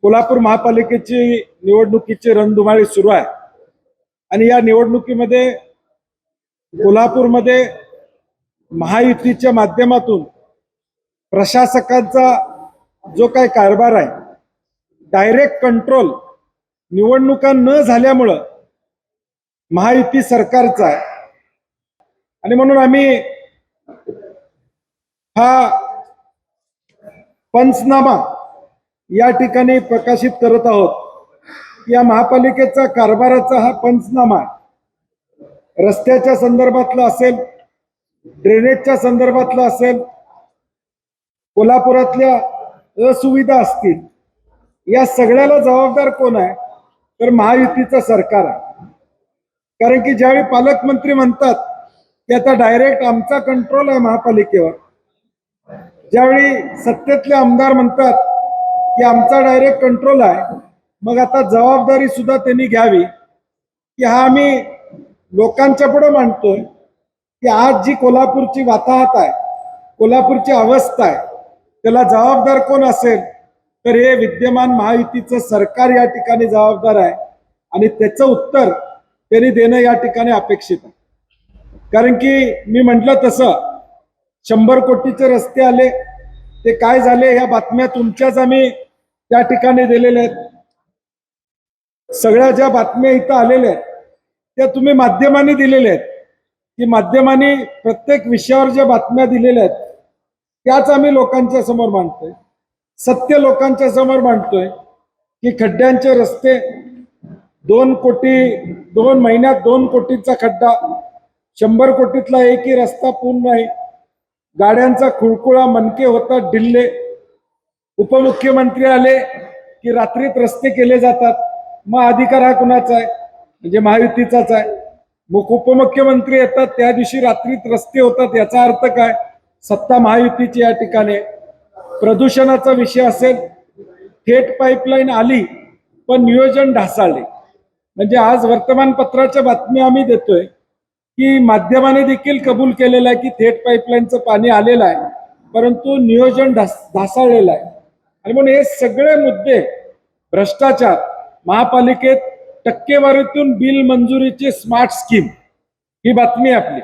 कोल्हापूर महापालिकेची निवडणुकीची रणधुमाळी सुरू आहे आणि या निवडणुकीमध्ये कोल्हापूरमध्ये महायुतीच्या माध्यमातून प्रशासकांचा जो काही कारभार आहे, डायरेक्ट कंट्रोल निवडणुका न झाल्यामुळं महायुती सरकारचा आहे आणि म्हणून आम्ही हा पंचनामा या ठिकाणी प्रकाशित करत आहोत। या महापालिकेचा कारभाराचा हा पंचनामा रस्त्याच्या संदर्भातला असेल, ड्रेनेजच्या संदर्भातला असेल, कोल्हापुरातल्या असुविधा असतील, या सगळ्याला जबाबदार कोण आहे तर महायुतीचं सरकार आहे। कारण की ज्यावेळी पालकमंत्री म्हणतात की आता डायरेक्ट आमचा कंट्रोल आहे महापालिकेवर, ज्यावेळी सत्तेतले आमदार म्हणतात की आमचा डायरेक्ट कंट्रोल आहे, मग आता जबाबदारी सुद्धा त्यांनी घ्यावी की हा आम्ही लोकांच्या पुढे मांडतोय की आज जी कोल्हापूरची वाताहत आहे, कोल्हापूरची अवस्था आहे, त्याला जबाबदार कोण असेल तर हे विद्यमान महायुतीचं सरकार या ठिकाणी जबाबदार आहे आणि त्याचं उत्तर त्यांनी देणं या ठिकाणी अपेक्षित आहे। कारण की मी म्हटलं तसं 100 कोटीचे रस्ते आले, ते काय झाले ह्या बातम्या तुमच्याच आम्ही त्या ठिकाणी दिलेल्या आहेत। सगळ्या ज्या बातम्या इथं आलेल्या आहेत त्या तुम्ही माध्यमांनी दिलेल्या आहेत की माध्यमांनी प्रत्येक विषयावर ज्या बातम्या दिलेल्या आहेत त्याच आम्ही लोकांच्या समोर मांडतोय, सत्य लोकांच्या समोर मांडतोय की खड्ड्यांचे रस्ते 2 महिन्यात 2 कोटीचा खड्डा, 100 कोटीतला एकही रस्ता पूर्ण नाही, गाड्यांचा खुळखुळा, मनके होतात ढिल्ले। उपमुख्यमंत्री आले की रात्रीत रस्ते केले जातात, मग अधिकार हा कुणाचा आहे म्हणजे महायुतीचाच आहे। मग उपमुख्यमंत्री येतात त्या दिवशी रात्रीत रस्ते होतात, याचा अर्थ काय सत्ता महायुतीची या ठिकाणी। प्रदूषणाचा विषय असेल, थेट पाईपलाईन आली पण नियोजन ढासळले। म्हणजे आज वर्तमानपत्राच्या बातम्या आम्ही देतोय की माध्यमाने देखील कबूल केलेलं आहे की थेट पाईपलाईनचं पाणी आलेलं आहे, परंतु नियोजन ढासळलेलं आहे। आणि म्हणून हे सगळे मुद्दे, भ्रष्टाचार, महापालिकेत टक्केवारीतून बिल मंजुरीची स्मार्ट स्कीम, ही बातमी आपली